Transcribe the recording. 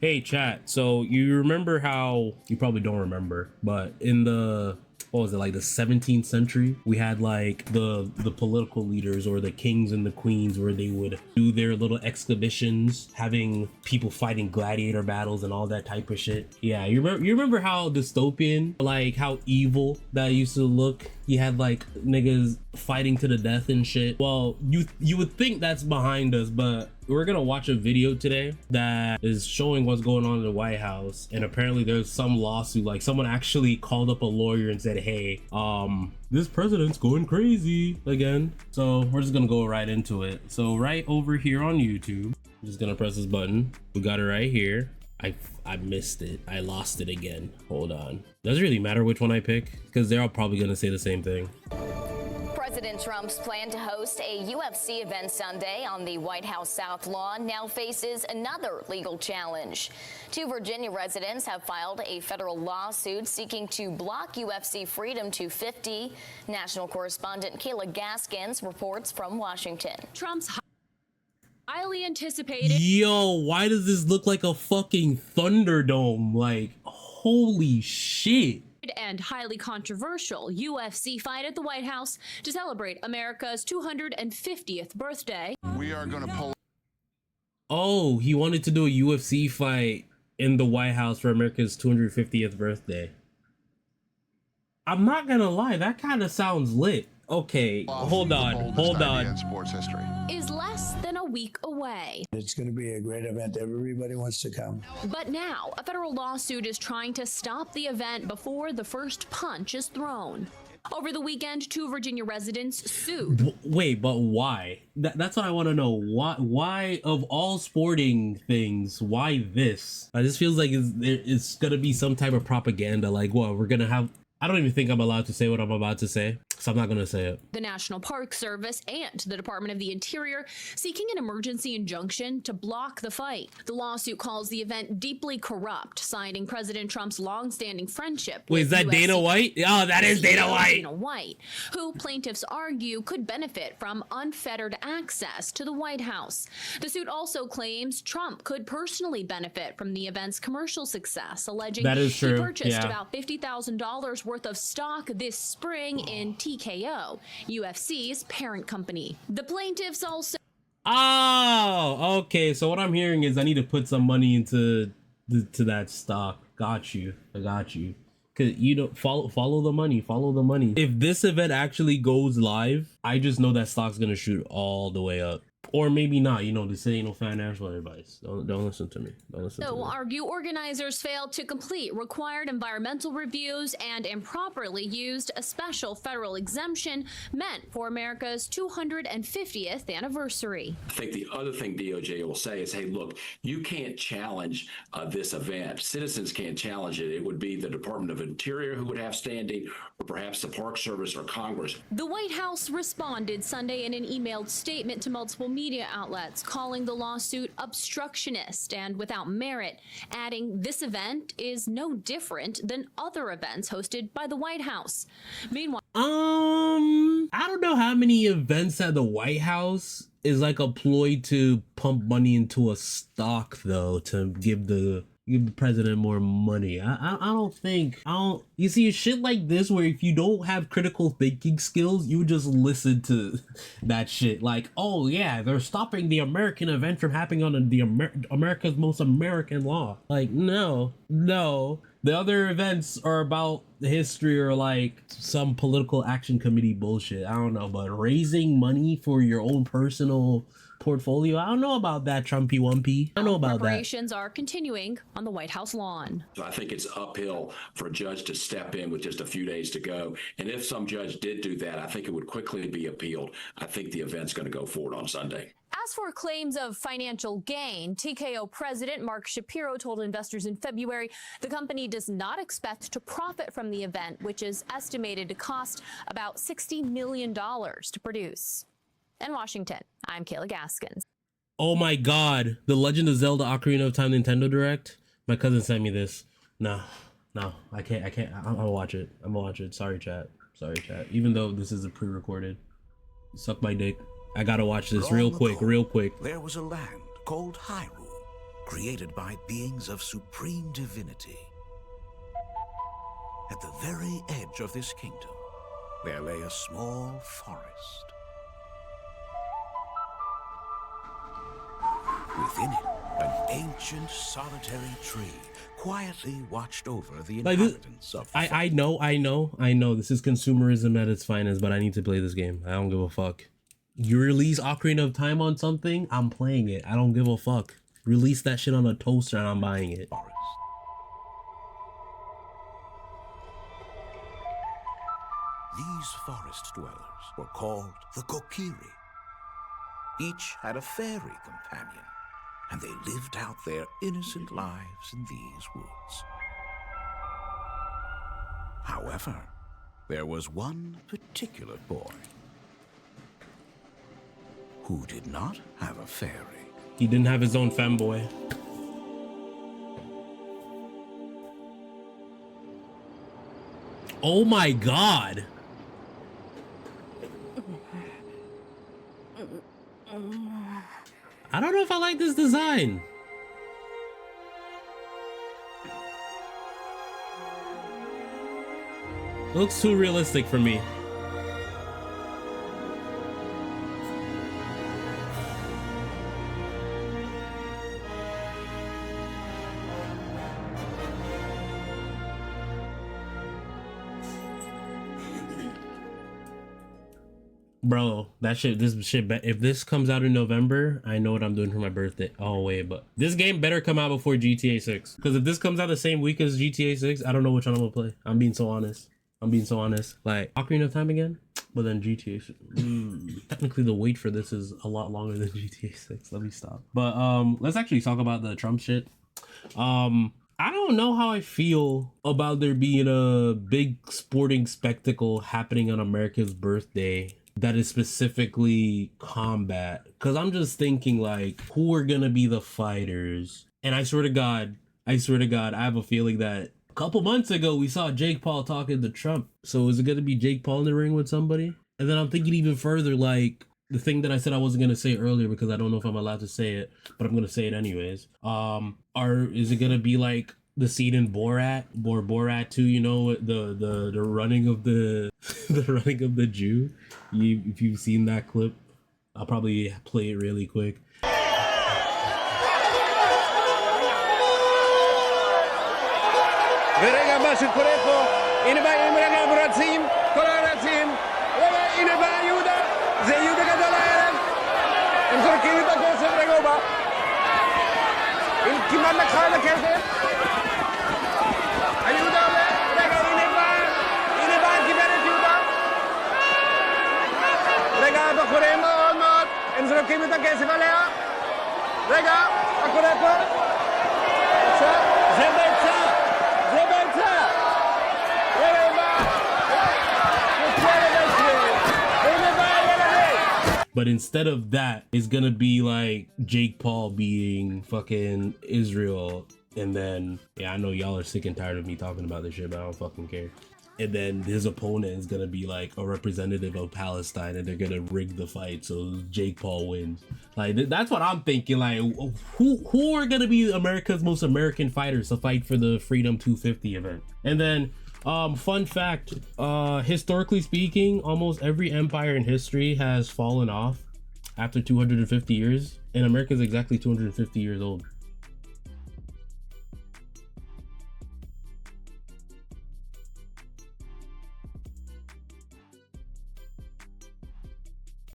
Hey chat, so you remember how, you probably don't remember, but in the, what was it, like the 17th century, we had like the political leaders or the kings and the queens where they would do their little exhibitions, having people fighting gladiator battles and all that type of shit. Yeah, you remember how dystopian, like how evil that used to look? You had like niggas fighting to the death and shit. Well, you would think that's behind us, but we're gonna watch a video today that is showing what's going on in the White House, and apparently there's some lawsuit. Like someone actually called up a lawyer and said, hey, this president's going crazy again. So we're just gonna go right into it. So right over here on YouTube, I'm just gonna press this button. We got it right here. I missed it. I lost it again. Hold on. Does it really matter which one I pick? Because they're all probably gonna say the same thing. President Trump's plan to host a UFC event Sunday on the White House South Lawn now faces another legal challenge. Two Virginia residents have filed a federal lawsuit seeking to block UFC Freedom 250. National correspondent Kayla Gaskins reports from Washington. Trump's highly anticipated. Yo, why does this look like a fucking Thunderdome? Like, holy shit. And highly controversial UFC fight at the White House to celebrate America's 250th birthday. We are going to pull. Oh, he wanted to do a UFC fight in the White House for America's 250th birthday. I'm not gonna lie, that kind of sounds lit. Okay, hold on. Sports history is less than a week away. It's going to be a great event. Everybody wants to come. But now a federal lawsuit is trying to stop the event before the first punch is thrown. Over the weekend, two Virginia residents sued. Wait, but why? That's what I want to know. Why of all sporting things, why this? This feels like it's gonna be some type of propaganda. Like, what, we're gonna have... I don't even think I'm allowed to say what I'm about to say, so I'm not gonna say it. The National Park Service and the Department of the Interior seeking an emergency injunction to block the fight. The lawsuit calls the event deeply corrupt, citing President Trump's long-standing friendship. Wait, is that UFC Dana White? Oh, that is Dana White. Dana White, who plaintiffs argue could benefit from unfettered access to the White House. The suit also claims Trump could personally benefit from the event's commercial success, alleging that is true. He purchased Yeah. about $50,000 worth of stock this spring in TKO, UFC's parent company. The plaintiffs also... Oh, okay. So what I'm hearing is I need to put some money into that stock. Got you. I got you. Cause you know, follow the money. Follow the money. If this event actually goes live, I just know that stock's gonna shoot all the way up. Or maybe not, you know, this ain't no financial advice. Don't listen to me. Don't listen to me. Argue organizers failed to complete required environmental reviews and improperly used a special federal exemption meant for America's 250th anniversary. I think the other thing DOJ will say is, hey, look, you can't challenge this event. Citizens can't challenge it. It would be the Department of Interior who would have standing, or perhaps the Park Service or Congress. The White House responded Sunday in an emailed statement to multiple media outlets, calling the lawsuit obstructionist and without merit, adding this event is no different than other events hosted by the White House. Meanwhile, I don't know how many events at the White House is like a ploy to pump money into a stock, though, to give the president more money. I don't think, you see shit like this where if you don't have critical thinking skills, you just listen to that shit. Like, oh yeah, they're stopping the American event from happening on the America's most American law. Like, no. The other events are about history or like some political action committee bullshit. I don't know, but raising money for your own personal portfolio, I don't know about that, Trumpy Wumpy. I don't know about that. Preparations are continuing on the White House lawn. So I think it's uphill for a judge to step in with just a few days to go. And if some judge did do that, I think it would quickly be appealed. I think the event's going to go forward on Sunday. As for claims of financial gain, TKO president Mark Shapiro told investors in February the company does not expect to profit from the event, which is estimated to cost about $60 million to produce. In Washington, I'm Kayla Gaskins. Oh my god, the Legend of Zelda Ocarina of Time Nintendo Direct. My cousin sent me this. No, I can't. I'm gonna watch it. Sorry, chat. Even though this is a pre-recorded. Suck my dick. I gotta watch this real quick. There was a land called Hyrule, created by beings of supreme divinity. At the very edge of this kingdom, there lay a small forest. Within it, an ancient solitary tree quietly watched over the inhabitants of the forest. I know this is consumerism at its finest, but I need to play this game. I don't give a fuck. You release Ocarina of Time on something, I'm playing it. I don't give a fuck. Release that shit on a toaster and I'm buying it. Forest. These forest dwellers were called the Kokiri. Each had a fairy companion, and they lived out their innocent lives in these woods. However, there was one particular boy who did not have a fairy. He didn't have his own femboy. Oh my god! I don't know if I like this design. Looks too realistic for me. Bro, this shit, if this comes out in November, I know what I'm doing for my birthday. Oh, wait, but this game better come out before GTA 6. Because if this comes out the same week as GTA 6, I don't know which one I'm gonna play. I'm being so honest. Like, Ocarina of Time again? But then GTA 6. Technically, the wait for this is a lot longer than GTA 6. Let me stop. But, let's actually talk about the Trump shit. I don't know how I feel about there being a big sporting spectacle happening on America's birthday that is specifically combat, because I'm just thinking, like, who are gonna be the fighters? And I swear to God, I have a feeling that a couple months ago we saw Jake Paul talking to Trump. So is it gonna be Jake Paul in the ring with somebody? And then I'm thinking even further, like the thing that I said I wasn't gonna say earlier because I don't know if I'm allowed to say it, but I'm gonna say it anyways. Is it gonna be like the scene in Borat or Borat 2, you know, the running of the the running of the Jew? If you've seen that clip, I'll probably play it really quick. But instead of that, it's gonna be like Jake Paul being fucking Israel. And then, yeah, I know y'all are sick and tired of me talking about this shit, but I don't fucking care. And then his opponent is gonna be like a representative of Palestine, and they're gonna rig the fight so Jake Paul wins. Like, that's what I'm thinking. Like, who are gonna be America's most American fighters to fight for the Freedom 250 event? And then, fun fact, historically speaking, almost every empire in history has fallen off after 250 years, and America's exactly 250 years old.